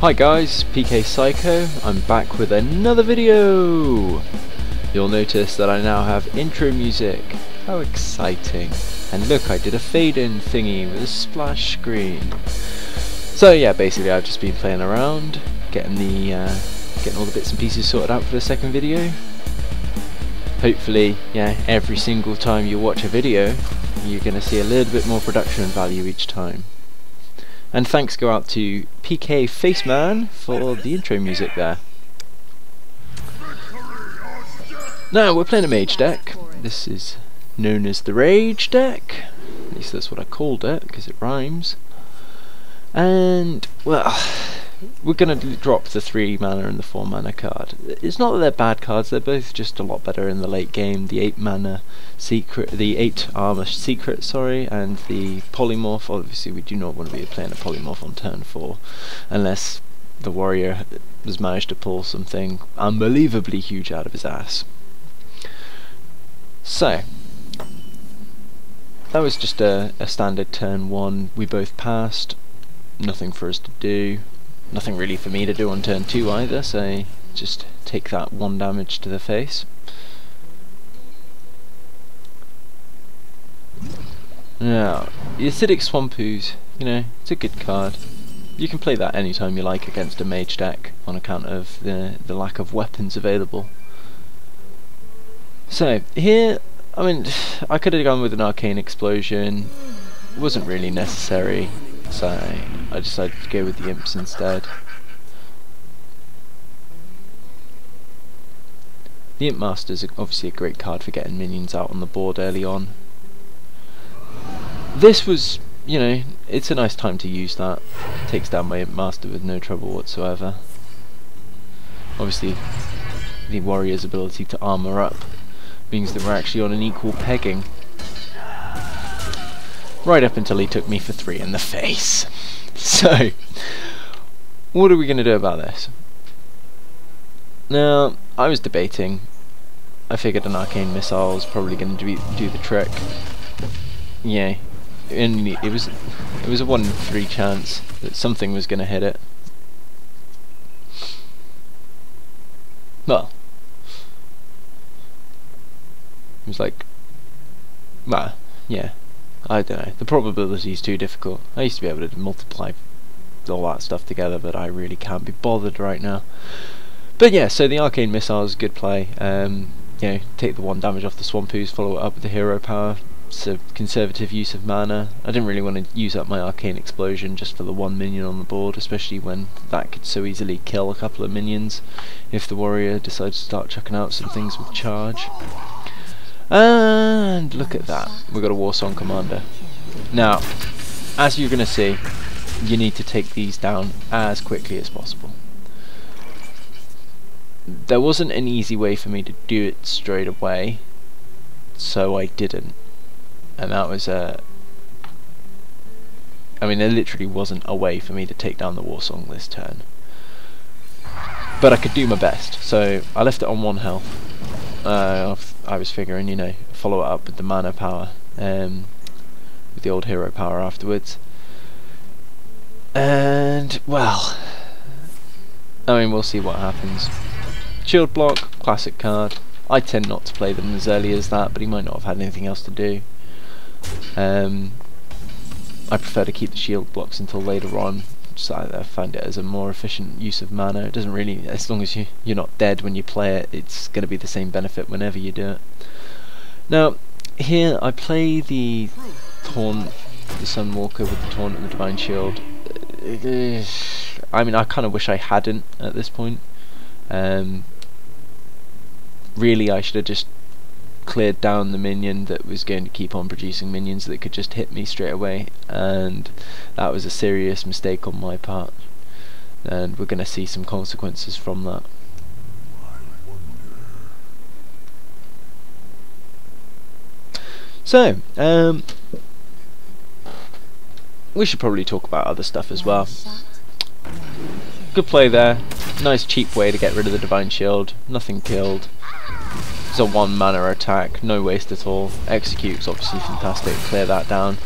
Hi guys, PkPsycho. I'm back with another video! You'll notice that I now have intro music. How exciting. And look, I did a fade-in thingy with a splash screen. So yeah, basically I've just been playing around, getting all the bits and pieces sorted out for the second video. Hopefully, yeah, every single time you watch a video, you're going to see a little bit more production value each time. And thanks go out to PkPsycho for the intro music there. Now we're playing a Mage deck. This is known as the Rage deck. At least that's what I called it, because it rhymes. And, well, we're going to drop the 3 mana and the 4 mana card. It's not that they're bad cards, they're both just a lot better in the late game. The 8 mana secret, the 8 armor secret, sorry, and the polymorph. Obviously we do not want to be playing a polymorph on turn 4 unless the warrior has managed to pull something unbelievably huge out of his ass. So that was just a standard turn 1. We both passed. Nothing for us to do. Nothing really for me to do on turn 2 either, so just take that 1 damage to the face. Now, the Acidic Swamp Ooze, you know, it's a good card. You can play that anytime you like against a Mage deck on account of the lack of weapons available. So, here, I mean, I could have gone with an Arcane Explosion. It wasn't really necessary. So I decided to go with the Imps instead. The Imp Master is obviously a great card for getting minions out on the board early on. This was, you know, it's a nice time to use that. It takes down my Imp Master with no trouble whatsoever. Obviously, the warrior's ability to armor up means that we're actually on an equal pegging. Right up until he took me for 3 in the face. So, what are we going to do about this? Now, I was debating. I figured an Arcane Missile was probably going to do the trick. Yeah, it was a 1 in 3 chance that something was going to hit it. Well, it was like, well, yeah. I don't know, the probability is too difficult. I used to be able to multiply all that stuff together, but I really can't be bothered right now. But yeah, so the Arcane Missile is a good play. You know, take the 1 damage off the Swamp Ooze, follow it up with the Hero Power. It's a conservative use of mana. I didn't really want to use up my Arcane Explosion just for the 1 minion on the board, especially when that could so easily kill a couple of minions if the warrior decides to start chucking out some things with charge. And look at that, we've got a Warsong Commander. Now, as you're going to see, you need to take these down as quickly as possible. There wasn't an easy way for me to do it straight away, so I didn't. And that was I mean, there literally wasn't a way for me to take down the Warsong this turn. But I could do my best, so I left it on 1 health. I was figuring, you know, follow it up with the mana power, with the old hero power afterwards. And, well, I mean, we'll see what happens. Shield Block, classic card. I tend not to play them as early as that, but he might not have had anything else to do. I prefer to keep the shield blocks until later on. So I find it as a more efficient use of mana. It doesn't really, as long as you're not dead when you play it, it's going to be the same benefit whenever you do it. Now, here I play the Taunt, the Sunwalker with the Taunt and the Divine Shield. I mean, I kind of wish I hadn't at this point. Really, I should have just cleared down the minion that was going to keep on producing minions that could just hit me straight away, and that was a serious mistake on my part, and we're going to see some consequences from that. So, we should probably talk about other stuff as well. Good play there, nice cheap way to get rid of the Divine Shield, nothing killed. It's a 1 mana attack, no waste at all. Execute's obviously fantastic, clear that down.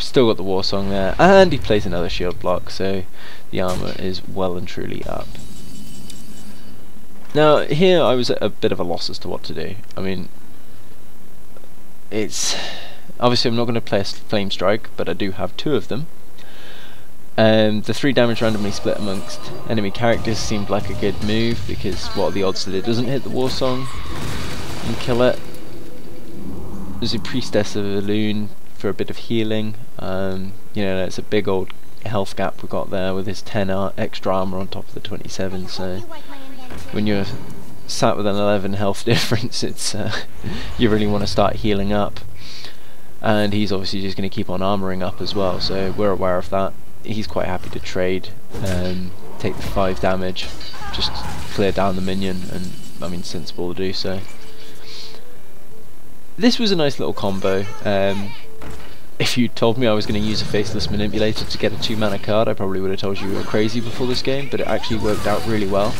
Still got the war song there, and he plays another shield block, so the armor is well and truly up. Now here I was at a bit of a loss as to what to do. I mean, it's obviously I'm not going to play a flame strike, but I do have 2 of them. The 3 damage randomly split amongst enemy characters seemed like a good move, because what are the odds that it doesn't hit the war song and kill it? There's a Priestess of Elune for a bit of healing. You know, it's a big old health gap we got there with his 10 extra armor on top of the 27, so when you're sat with an 11 health difference, it's you really want to start healing up. And he's obviously just going to keep on armoring up as well, so we're aware of that. He's quite happy to trade, take the 5 damage, just clear down the minion, and I mean, sensible to do so. This was a nice little combo. If you told me I was going to use a Faceless Manipulator to get a 2 mana card, I probably would have told you we were crazy before this game, but it actually worked out really well.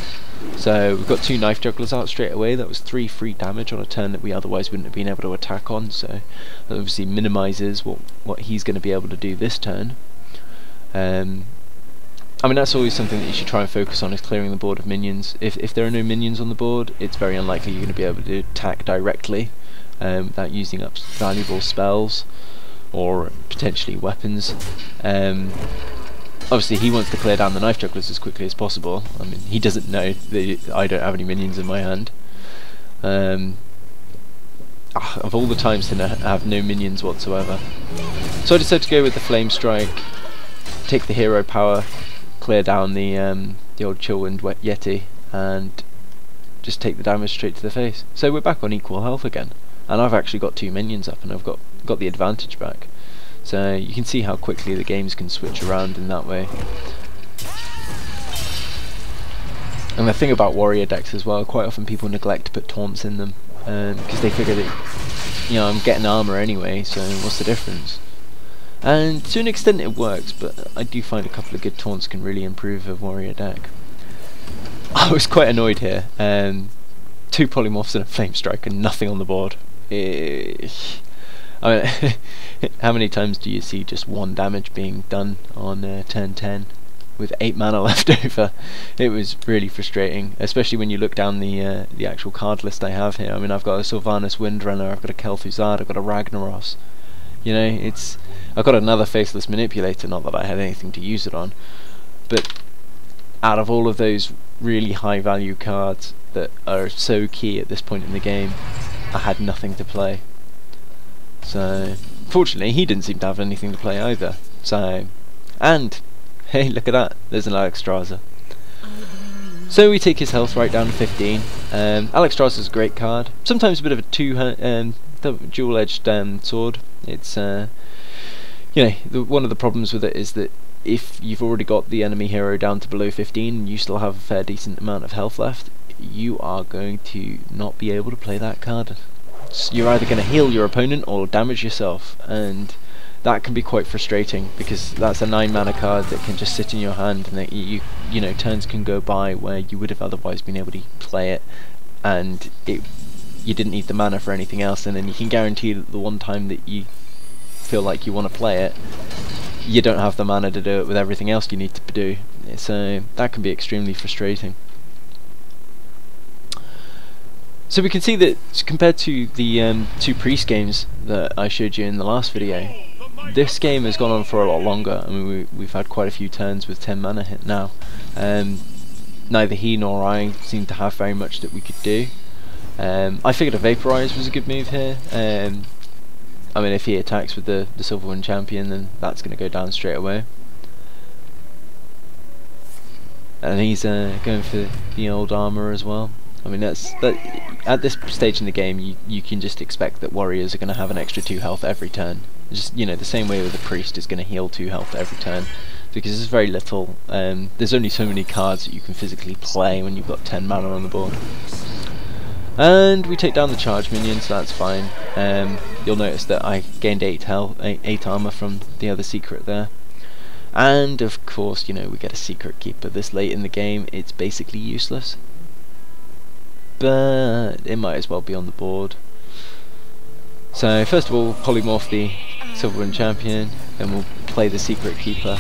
So we've got 2 Knife Jugglers out straight away. That was 3 free damage on a turn that we otherwise wouldn't have been able to attack on, so that obviously minimises what he's going to be able to do this turn. I mean, that's always something that you should try and focus on, is clearing the board of minions. If there are no minions on the board, it's very unlikely you're going to be able to attack directly without using up valuable spells or potentially weapons. Obviously he wants to clear down the Knife Jugglers as quickly as possible. I mean, he doesn't know that I don't have any minions in my hand. Of all the times to have no minions whatsoever. So I decided to go with the Flame Strike, take the hero power, clear down the old Chillwind Yeti, and just take the damage straight to the face. So we're back on equal health again, and I've actually got 2 minions up, and I've got the advantage back. So you can see how quickly the games can switch around in that way. And the thing about warrior decks as well, quite often people neglect to put taunts in them, because they figure that, you know, I'm getting armor anyway, so what's the difference? And to an extent it works, but I do find a couple of good taunts can really improve a warrior deck. I was quite annoyed here. 2 polymorphs and a flame strike and nothing on the board. I mean, how many times do you see just 1 damage being done on turn 10 with 8 mana left over? It was really frustrating, especially when you look down the actual card list I have here. I mean, I've got a Sylvanas Windrunner, I've got a Kel'Thuzad, I've got a Ragnaros. You know, I've got another Faceless Manipulator, not that I had anything to use it on, but out of all of those really high value cards that are so key at this point in the game, I had nothing to play. So fortunately he didn't seem to have anything to play either. So, and hey, look at that, there's an Alexstrasza. So we take his health right down to 15. Alexstrasza's a great card, sometimes a bit of a dual-edged sword. It's you know, one of the problems with it is that if you've already got the enemy hero down to below 15 and you still have a fair decent amount of health left, you are going to not be able to play that card. So you're either going to heal your opponent or damage yourself, and that can be quite frustrating, because that's a 9 mana card that can just sit in your hand, and that you know, turns can go by where you would have otherwise been able to play it, and you didn't need the mana for anything else, and then you can guarantee that the one time that you feel like you want to play it, you don't have the mana to do it with everything else you need to do. So that can be extremely frustrating. So we can see that compared to the 2 priest games that I showed you in the last video, this game has gone on for a lot longer. I mean, we've had quite a few turns with 10 mana hit now. Neither he nor I seem to have very much that we could do. I figured a Vaporize was a good move here. I mean, if he attacks with the Silverwind Champion, then that's going to go down straight away. And he's going for the old armor as well. I mean, at this stage in the game, you can just expect that warriors are going to have an extra 2 health every turn. Just, you know, the same way that the priest is going to heal 2 health every turn, because there's very little. There's only so many cards that you can physically play when you've got 10 mana on the board. And we take down the charge minion, so that's fine. You'll notice that I gained 8 armor from the other secret there. And of course, you know, we get a secret keeper this late in the game. It's basically useless, but it might as well be on the board. So first of all, polymorph the Silver champion, then we'll play the Secret Keeper.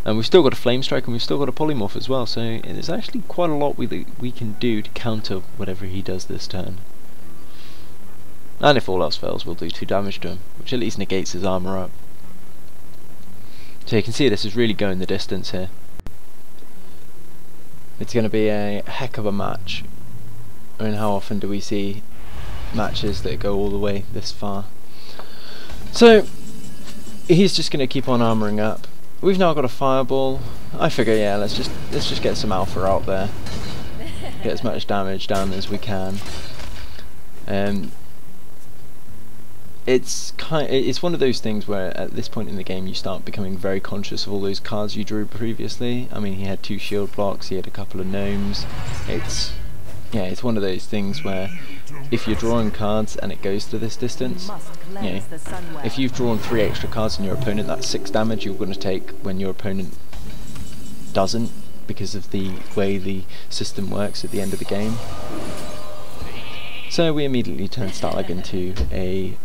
And we've still got a Flame Strike and we've still got a Polymorph as well, so there's actually quite a lot we can do to counter whatever he does this turn. And if all else fails, we'll do 2 damage to him, which at least negates his armor up. So you can see this is really going the distance here. It's going to be a heck of a match. I mean, how often do we see matches that go all the way this far? So he's just going to keep on armoring up. We've now got a Fireball. I figure, yeah, let's just get some alpha out there, get as much damage down as we can. It's one of those things where at this point in the game you start becoming very conscious of all those cards you drew previously. I mean, he had 2 shield blocks, he had a couple of gnomes. It's one of those things where if you're drawing cards and it goes to this distance, you know, if you've drawn 3 extra cards on your opponent, that's 6 damage you're going to take when your opponent doesn't, because of the way the system works at the end of the game. So we immediately turn Stalag into a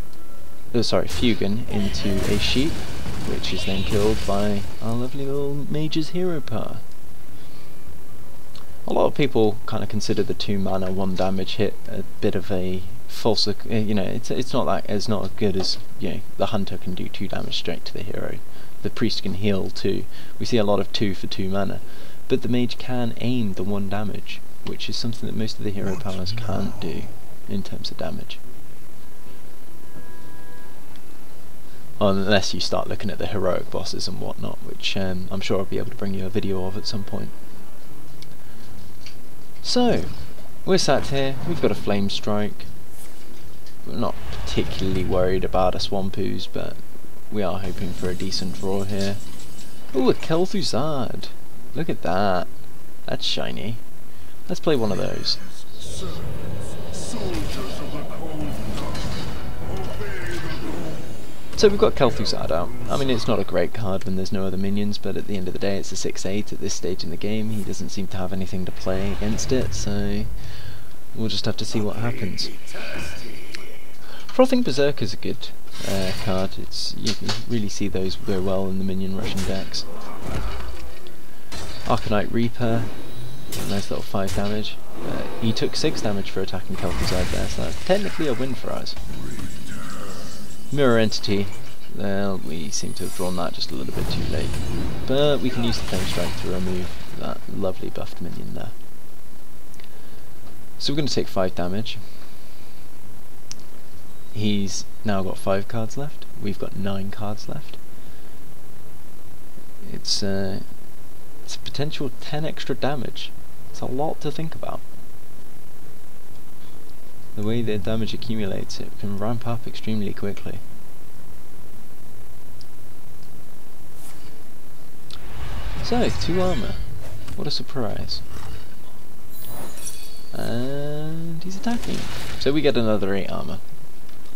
Fugan into a sheep, which is then killed by our lovely little Mage's hero power. A lot of people kind of consider the 2 mana 1 damage hit a bit of a false, you know, it's not as good as, you know, the hunter can do 2 damage straight to the hero. The priest can heal too. We see a lot of 2 for 2 mana, but the mage can aim the 1 damage, which is something that most of the hero powers can't do in terms of damage. Unless you start looking at the heroic bosses and whatnot, which I'm sure I'll be able to bring you a video of at some point. So, we're sat here, we've got a Flame Strike. We're not particularly worried about a Swamp Ooze, but we are hoping for a decent draw here. Ooh, a Kel'Thuzad! Look at that. That's shiny. Let's play one of those. So we've got Kel'Thuzad out. I mean, it's not a great card when there's no other minions, but at the end of the day it's a 6/8 at this stage in the game. He doesn't seem to have anything to play against it, so we'll just have to see what happens. Frothing Berserker is a good card. You can really see those go well in the minion rushing decks. Arcanite Reaper, nice little 5 damage. He took 6 damage for attacking Kel'Thuzad there, so that's technically a win for us. Mirror Entity, well, we seem to have drawn that just a little bit too late, but we can use the Flame Strike to remove that lovely buffed minion there. So we're going to take 5 damage. He's now got 5 cards left, we've got 9 cards left. It's a potential 10 extra damage. It's a lot to think about. The way the damage accumulates, it can ramp up extremely quickly. So, 2 armor. What a surprise. And he's attacking. So we get another 8 armor.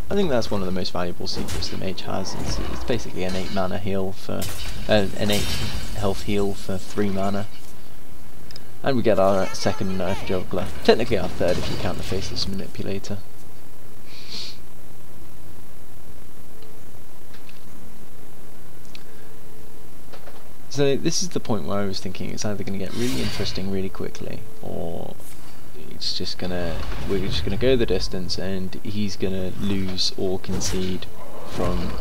I think that's one of the most valuable secrets the mage has. It's basically an 8 mana heal for an 8 health heal for 3 mana. And we get our second Knife Juggler. Technically our third if you count the Faceless Manipulator. So this is the point where I was thinking it's either going to get really interesting really quickly, or it's just we're just gonna go the distance and he's gonna lose or concede from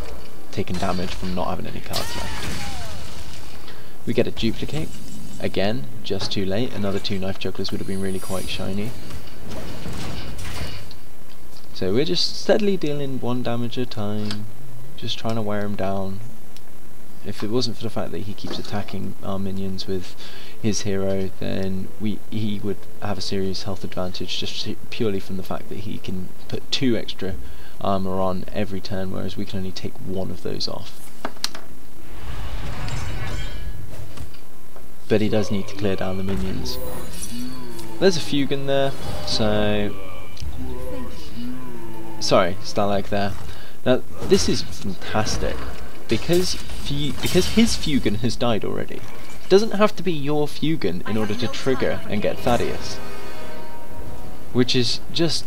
taking damage from not having any cards left. We get a duplicate. Again, just too late. Another 2 Knife Jugglers would have been really quite shiny. So we're just steadily dealing 1 damage at a time, just trying to wear him down. If it wasn't for the fact that he keeps attacking our minions with his hero, then he would have a serious health advantage just purely from the fact that he can put 2 extra armor on every turn, whereas we can only take 1 of those off. But he does need to clear down the minions. There's a Fugan there, so... Sorry, Stalag there. Now, this is fantastic, because his Fugan has died already. It doesn't have to be your Fugan in order to trigger and get Thaddeus. Which is just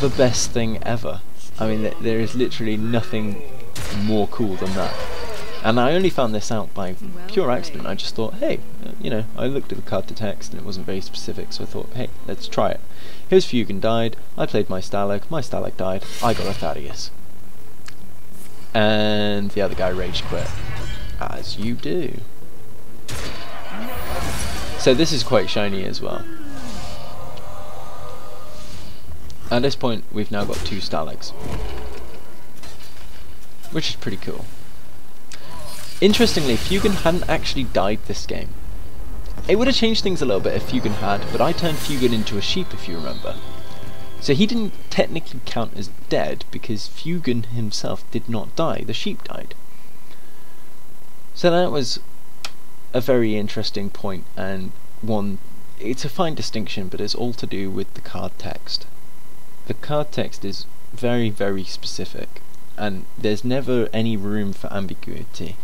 the best thing ever. I mean, there is literally nothing more cool than that. And I only found this out by pure accident. I just thought, hey, you know, I looked at the card to text and it wasn't very specific, so I thought, hey, let's try it. Here's Fugan died, I played my Stalag died, I got a Thaddeus. And the other guy rage quit. As you do. So this is quite shiny as well. At this point, we've now got 2 Stalags, which is pretty cool. Interestingly, Fugan hadn't actually died this game. It would have changed things a little bit if Fugan had, but I turned Fugan into a sheep, if you remember. So he didn't technically count as dead because Fugan himself did not die, the sheep died. So that was a very interesting point, and one, it's a fine distinction, but it's all to do with the card text. The card text is very, very specific, and there's never any room for ambiguity.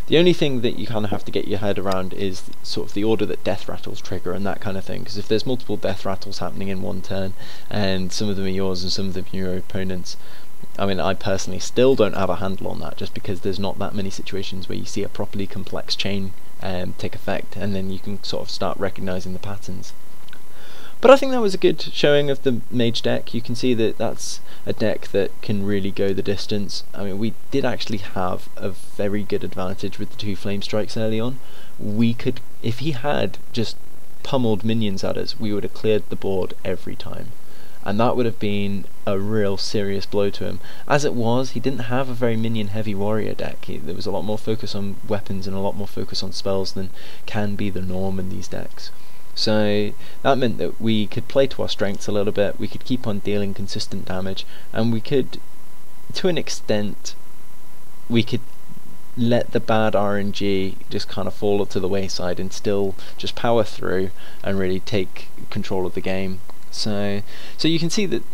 The only thing that you kind of have to get your head around is sort of the order that death rattles trigger and that kind of thing, because if there's multiple death rattles happening in one turn, and some of them are yours and some of them are your opponent's, I mean, I personally still don't have a handle on that, just because there's not that many situations where you see a properly complex chain take effect, and then you can sort of start recognising the patterns. But I think that was a good showing of the Mage deck. You can see that that's a deck that can really go the distance. I mean, we did actually have a very good advantage with the 2 Flame Strikes early on. We could, if he had just pummeled minions at us, we would have cleared the board every time. And that would have been a real serious blow to him. As it was, he didn't have a very minion-heavy warrior deck. There was a lot more focus on weapons and a lot more focus on spells than can be the norm in these decks. So that meant that we could play to our strengths a little bit, we could keep on dealing consistent damage, and we could, to an extent, we could let the bad RNG just kind of fall to the wayside and still just power through and really take control of the game. So you can see that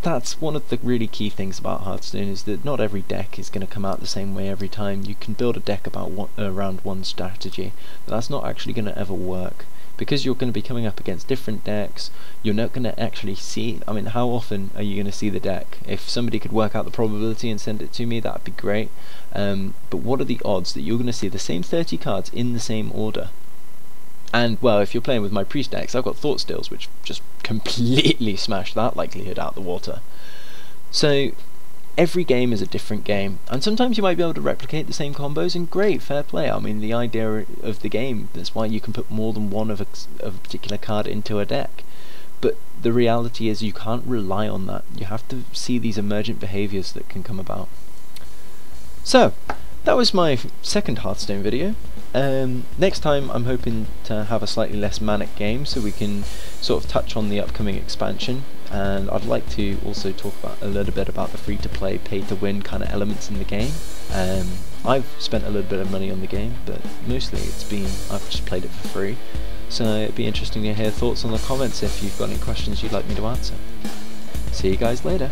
that's one of the really key things about Hearthstone, is that not every deck is going to come out the same way every time. You can build a deck around one strategy, but that's not actually going to ever work. Because you're going to be coming up against different decks, you're not going to actually see, I mean, how often are you going to see the deck? If somebody could work out the probability and send it to me, that would be great. But what are the odds that you're going to see the same 30 cards in the same order? And, well, if you're playing with my priest decks, I've got Thought Steals, which just completely smash that likelihood out the water. So every game is a different game, and sometimes you might be able to replicate the same combos, and great, fair play. I mean, the idea of the game, that's why you can put more than one of a particular card into a deck. But the reality is you can't rely on that. You have to see these emergent behaviours that can come about. So, that was my second Hearthstone video. Next time I'm hoping to have a slightly less manic game, so we can sort of touch on the upcoming expansion, and I'd like to also talk about a little bit about the free-to-play, pay-to-win kind of elements in the game. I've spent a little bit of money on the game, but mostly I've just played it for free, so it'd be interesting to hear thoughts on the comments if you've got any questions you'd like me to answer. See you guys later.